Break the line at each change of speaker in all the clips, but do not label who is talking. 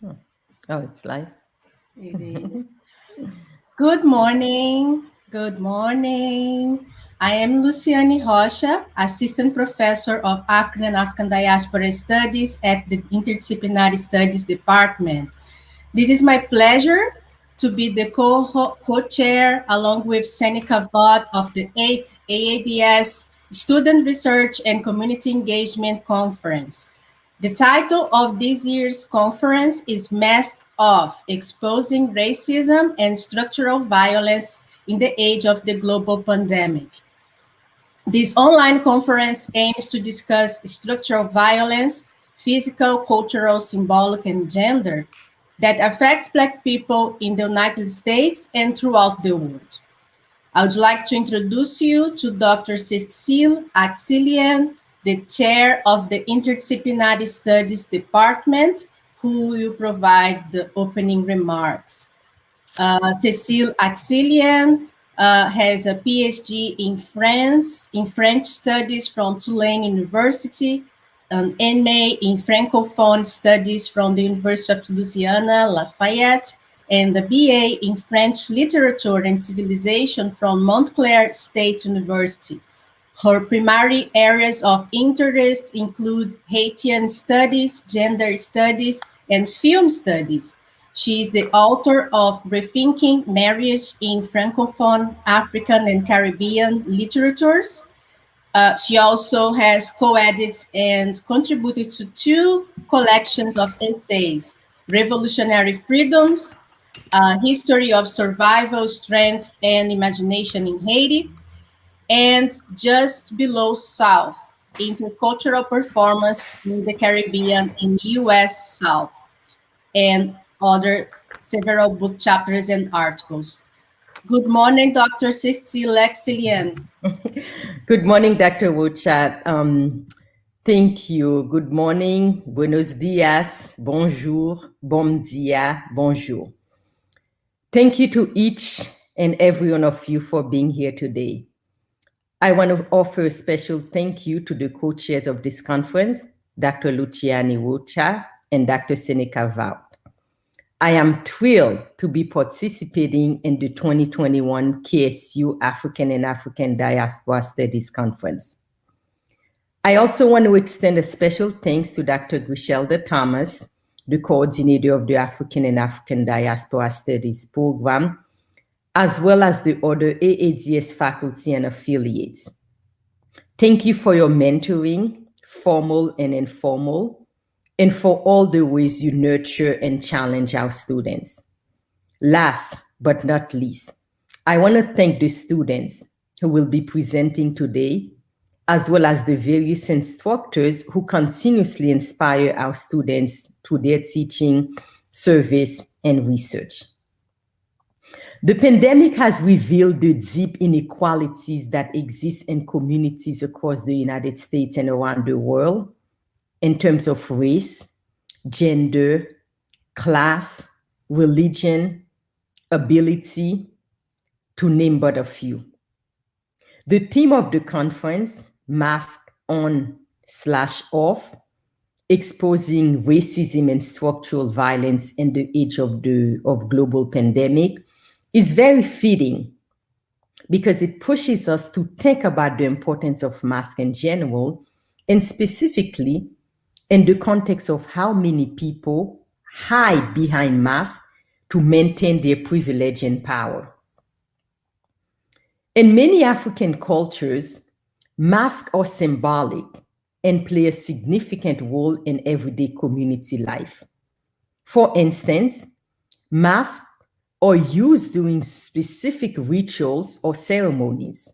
Oh, oh, it's live.
It is. Good morning. Good morning. I am Luciane Rocha, Assistant Professor of African and African Diaspora Studies at the Interdisciplinary Studies Department. This is my pleasure to be the co-chair along with Seneca Vaught of the 8th AADS Student Research and Community Engagement Conference. The title of this year's conference is Mask Off, Exposing Racism and Structural Violence in the Age of the Global Pandemic. This online conference aims to discuss structural violence, physical, cultural, symbolic, and gender that affects Black people in the United States and throughout the world. I would like to introduce you to Dr. Cecile Axelian, the chair of the Interdisciplinary Studies Department, who will provide the opening remarks. Cecile Axelian has a PhD in French studies from Tulane University, an MA in Francophone studies from the University of Louisiana, Lafayette, and a BA in French literature and civilization from Montclair State University. Her primary areas of interest include Haitian studies, gender studies, and film studies. She is the author of Rethinking Marriage in Francophone, African, and Caribbean Literatures. She also has co-edited and contributed to two collections of essays, Revolutionary Freedoms, History of Survival, Strength, and Imagination in Haiti, and Just Below South, Intercultural Performance in the Caribbean and U.S. South, and other several book chapters and articles. Good morning, Dr. Cecile Axelian.
Good morning, Dr. Wochat. Thank you. Good morning, buenos dias, bonjour, bom dia, bonjour. Thank you to each and every one of you for being here today. I want to offer a special thank you to the co-chairs of this conference, Dr. Luciane Rocha and Dr. Seneca Vaught. I am thrilled to be participating in the 2021 KSU African and African Diaspora Studies Conference. I also want to extend a special thanks to Dr. Griselda Thomas, the coordinator of the African and African Diaspora Studies program, as well as the other AADS faculty and affiliates. Thank you for your mentoring, formal and informal, and for all the ways you nurture and challenge our students. Last but not least, I want to thank the students who will be presenting today, as well as the various instructors who continuously inspire our students through their teaching, service, and research. The pandemic has revealed the deep inequalities that exist in communities across the United States and around the world in terms of race, gender, class, religion, ability, to name but a few. The theme of the conference, Mask On/Off, exposing racism and structural violence in the age of global pandemic, is very fitting because it pushes us to think about the importance of masks in general, and specifically in the context of how many people hide behind masks to maintain their privilege and power. In many African cultures, masks are symbolic and play a significant role in everyday community life. For instance, masks are used during specific rituals or ceremonies.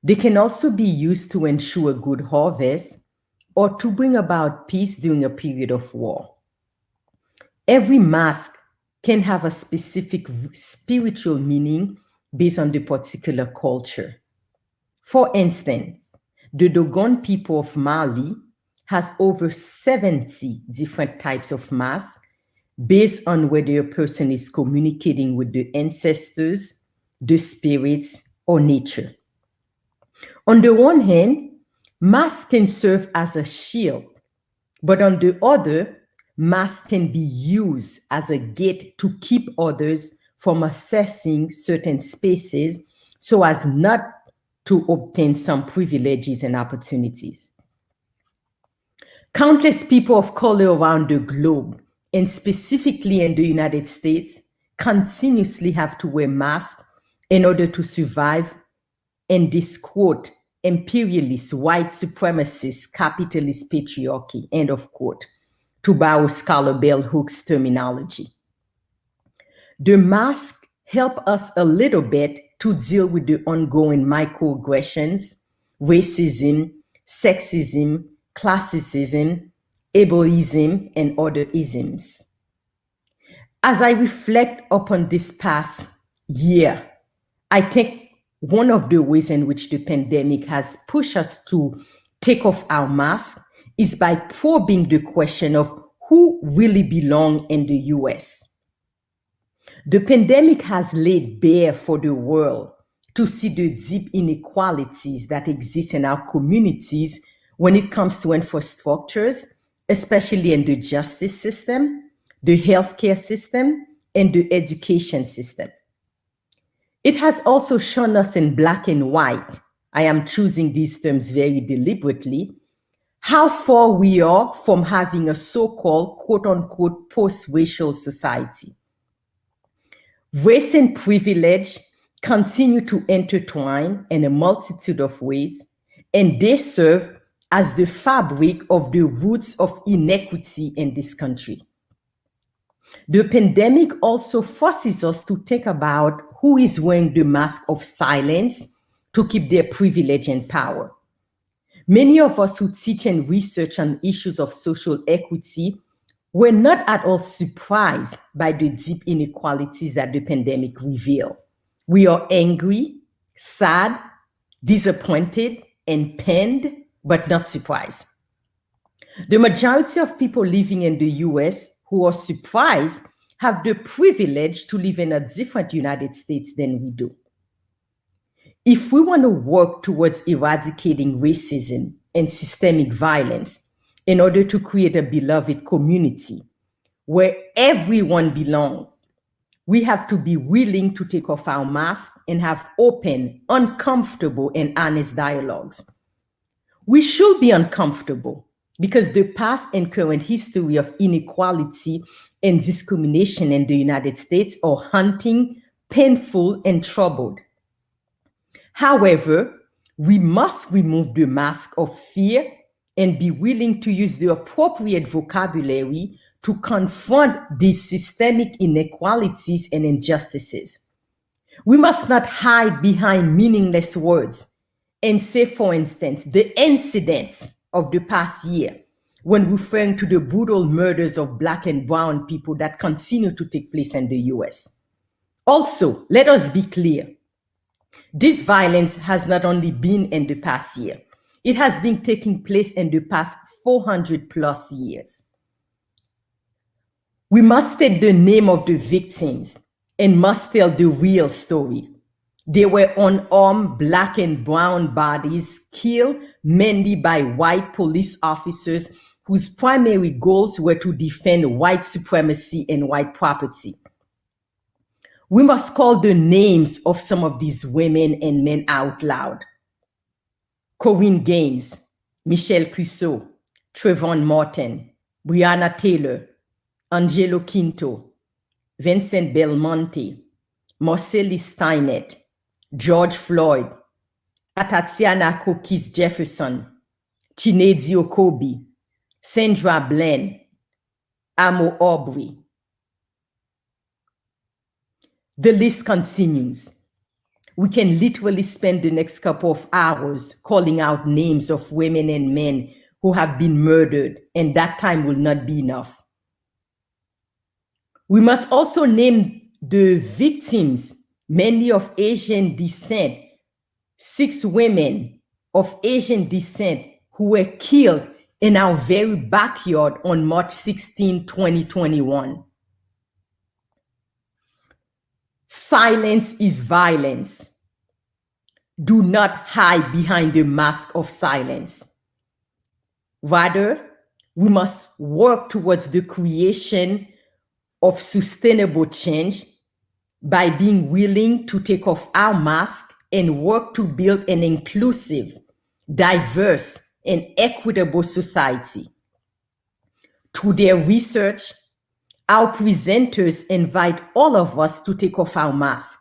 They can also be used to ensure a good harvest or to bring about peace during a period of war. Every mask can have a specific spiritual meaning based on the particular culture. For instance, the Dogon people of Mali has over 70 different types of masks based on whether a person is communicating with the ancestors, the spirits, or nature. On the one hand, masks can serve as a shield, but on the other, masks can be used as a gate to keep others from accessing certain spaces so as not to obtain some privileges and opportunities. Countless people of color around the globe, and specifically in the United States, continuously have to wear masks in order to survive in this, quote, imperialist, white supremacist, capitalist patriarchy, end of quote, to borrow scholar Bell Hooks terminology. The mask help us a little bit to deal with the ongoing microaggressions, racism, sexism, classism, ableism, and other isms. As I reflect upon this past year, I think one of the ways in which the pandemic has pushed us to take off our mask is by probing the question of who really belong in the US. The pandemic has laid bare for the world to see the deep inequalities that exist in our communities when it comes to infrastructures, especially in the justice system, the healthcare system, and the education system. It has also shown us in black and white, I am choosing these terms very deliberately, how far we are from having a so-called quote-unquote post-racial society. Race and privilege continue to intertwine in a multitude of ways, and they serve as the fabric of the roots of inequity in this country. The pandemic also forces us to think about who is wearing the mask of silence to keep their privilege and power. Many of us who teach and research on issues of social equity were not at all surprised by the deep inequalities that the pandemic revealed. We are angry, sad, disappointed, and pained, but not surprised. The majority of people living in the US who are surprised have the privilege to live in a different United States than we do. If we want to work towards eradicating racism and systemic violence in order to create a beloved community where everyone belongs, we have to be willing to take off our mask and have open, uncomfortable, and honest dialogues. We should be uncomfortable because the past and current history of inequality and discrimination in the United States are haunting, painful, and troubled. However, we must remove the mask of fear and be willing to use the appropriate vocabulary to confront these systemic inequalities and injustices. We must not hide behind meaningless words and say, for instance, the incidents of the past year when referring to the brutal murders of Black and brown people that continue to take place in the US. Also, let us be clear. This violence has not only been in the past year, it has been taking place in the past 400 plus years. We must state the name of the victims and must tell the real story. They were unarmed Black and brown bodies killed mainly by white police officers whose primary goals were to defend white supremacy and white property. We must call the names of some of these women and men out loud. Corinne Gaines, Michelle Crusoe, Trayvon Martin, Breonna Taylor, Angelo Quinto, Vincent Belmonte, Marcellus Steinert, George Floyd, Tatiana Kokis Jefferson, Chinezi Okobi, Sandra Bland, Amo Aubrey. The list continues. We can literally spend the next couple of hours calling out names of women and men who have been murdered, and that time will not be enough. We must also name the victims, many of Asian descent, 6 women of Asian descent who were killed in our very backyard on March 16, 2021. Silence is violence. Do not hide behind the mask of silence. Rather, We must work towards the creation of sustainable change by being willing to take off our mask and work to build an inclusive, diverse, and equitable society. Through their research, our presenters invite all of us to take off our mask,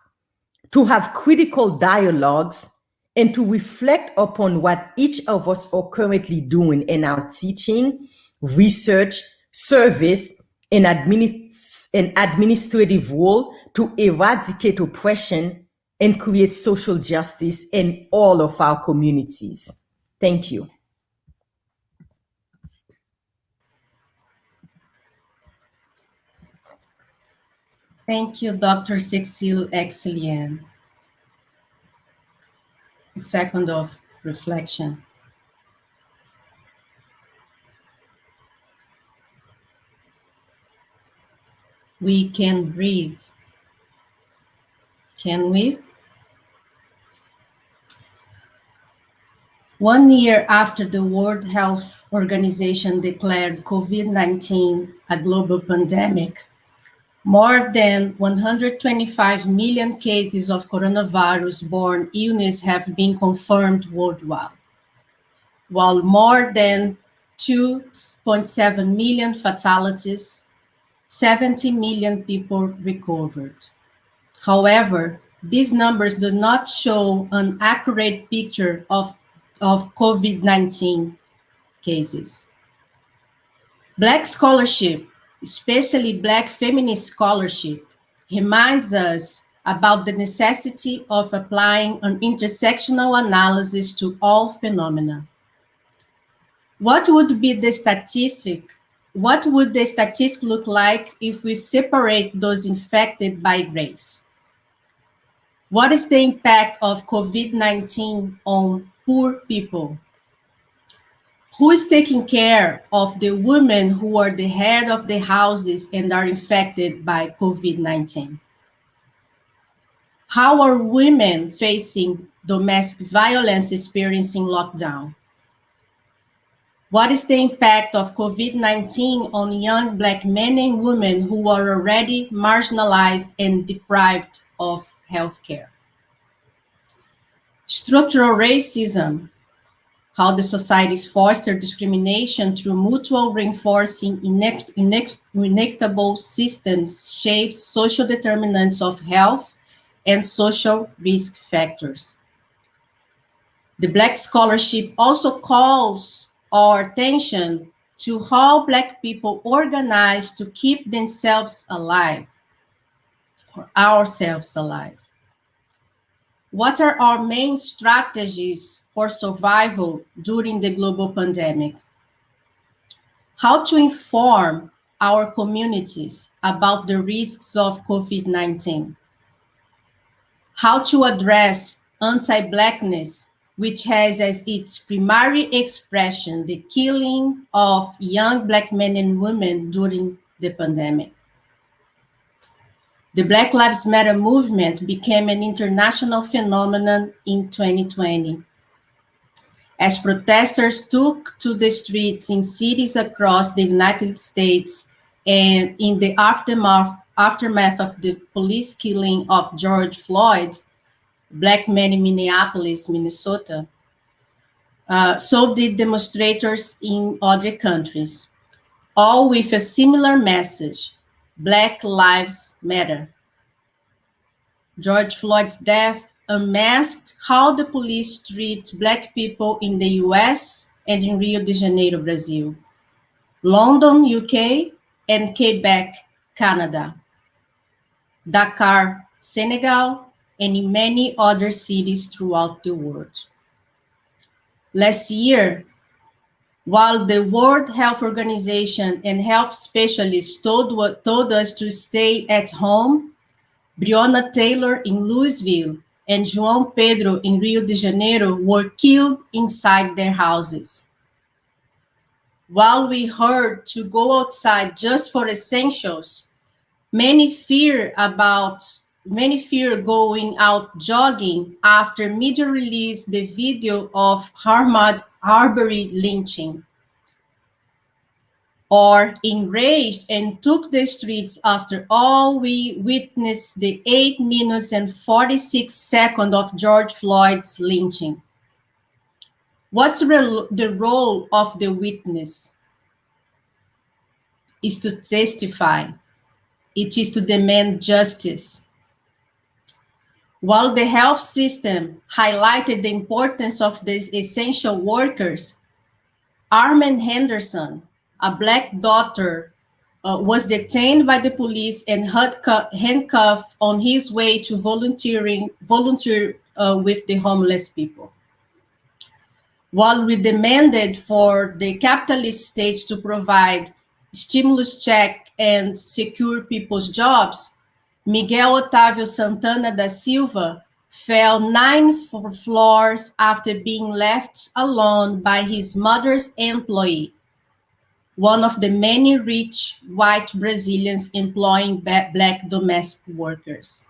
to have critical dialogues, and to reflect upon what each of us are currently doing in our teaching, research, service, and administrative role to eradicate oppression and create social justice in all of our communities. Thank you.
Thank you, Dr. Cécile Exlien. A second of reflection. We can breathe. Can we? 1 year after the World Health Organization declared COVID-19 a global pandemic, more than 125 million cases of coronavirus-borne illness have been confirmed worldwide, while more than 2.7 million fatalities, 70 million people recovered. However, these numbers do not show an accurate picture of COVID-19 cases. Black scholarship, especially Black feminist scholarship, reminds us about the necessity of applying an intersectional analysis to all phenomena. What would the statistic look like if we separate those infected by race? What is the impact of COVID-19 on poor people? Who is taking care of the women who are the head of the houses and are infected by COVID-19? How are women facing domestic violence experiencing lockdown? What is the impact of COVID-19 on young Black men and women who are already marginalized and deprived of healthcare? Structural racism, how the societies foster discrimination through mutual reinforcing inequitable systems shapes social determinants of health and social risk factors. The Black scholarship also calls our attention to how Black people organize to keep themselves alive, or ourselves alive. What are our main strategies for survival during the global pandemic? How to inform our communities about the risks of COVID-19? How to address anti-Blackness, which has as its primary expression the killing of young Black men and women during the pandemic. The Black Lives Matter movement became an international phenomenon in 2020. As protesters took to the streets in cities across the United States and in the aftermath of the police killing of George Floyd, Black man in Minneapolis, Minnesota, so did demonstrators in other countries, all with a similar message: Black Lives Matter. George Floyd's death unmasked how the police treat Black people in the US and in Rio de Janeiro, Brazil, London, UK, and Quebec, Canada, Dakar, Senegal, and in many other cities throughout the world. Last year, while the World Health Organization and health specialists told us to stay at home, Breonna Taylor in Louisville and João Pedro in Rio de Janeiro were killed inside their houses. While we heard to go outside just for essentials, many fear going out jogging after media released the video of Ahmaud Arbery lynching. or enraged and took the streets after all we witnessed the 8 minutes and 46 seconds of George Floyd's lynching? What's the role of the witness? Is to testify. It is to demand justice. While the health system highlighted the importance of these essential workers, Armand Henderson, a Black doctor, was detained by the police and handcuffed on his way to volunteer with the homeless people. While we demanded for the capitalist states to provide stimulus check and secure people's jobs, Miguel Otávio Santana da Silva fell 9 floors after being left alone by his mother's employee, one of the many rich white Brazilians employing Black domestic workers.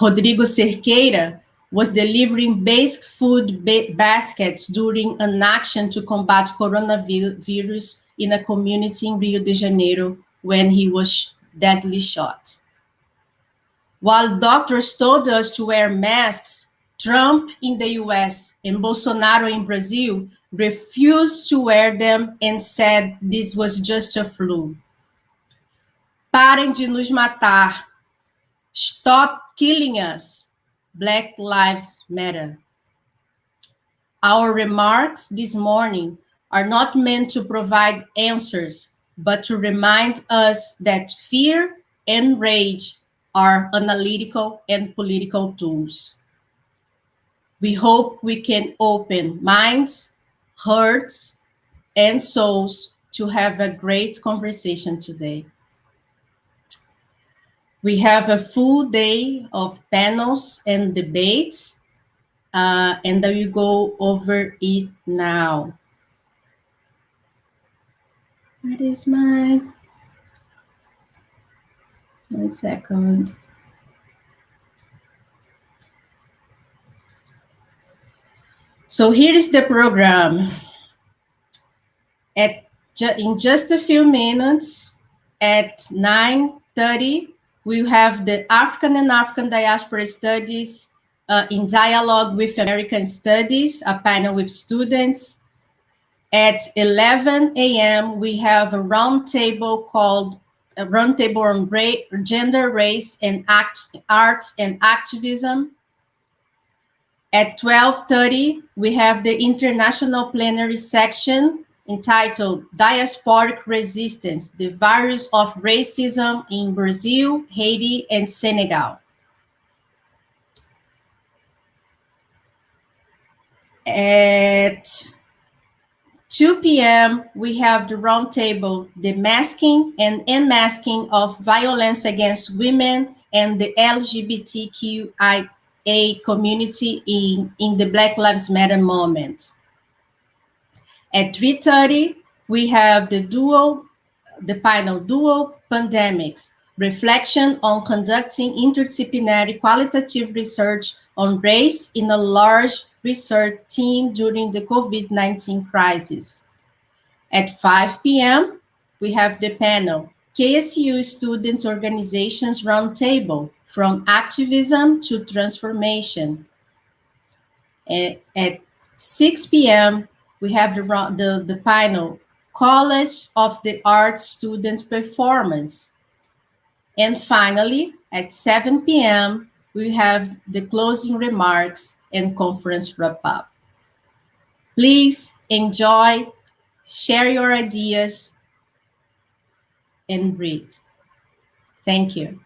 Rodrigo Cerqueira was delivering basic food baskets during an action to combat coronavirus in a community in Rio de Janeiro when he was deadly shot. While doctors told us to wear masks, Trump in the US and Bolsonaro in Brazil refused to wear them and said this was just a flu. Parem de nos matar. Stop killing us. Black Lives Matter. Our remarks this morning are not meant to provide answers, but to remind us that fear and rage are analytical and political tools. We hope we can open minds, hearts, and souls to have a great conversation today. We have a full day of panels and debates, and I will go over it now. What is mine? 1 second. So here is the program. In just a few minutes, at 9:30, we have the African and African Diaspora Studies in dialogue with American Studies, a panel with students. At 11 a.m., we have a roundtable called a Roundtable on Gender, Race, and Arts and Activism. At 12:30, we have the international plenary section entitled Diasporic Resistance, the Virus of Racism in Brazil, Haiti, and Senegal. At 2 p.m., we have the roundtable, The Masking and Unmasking of Violence Against Women and the LGBTQIA community in the Black Lives Matter moment. At 3:30, we have the panel Dual Pandemics, Reflection on Conducting Interdisciplinary Qualitative Research on Race in a Large Research Team During the COVID-19 Crisis. At 5 p.m., we have the panel KSU Student Organizations Roundtable, From Activism to Transformation. At 6 p.m., we have the panel College of the Arts Student Performance. And finally, at 7 p.m., we have the closing remarks and conference wrap-up. Please enjoy, share your ideas, and breathe. Thank you.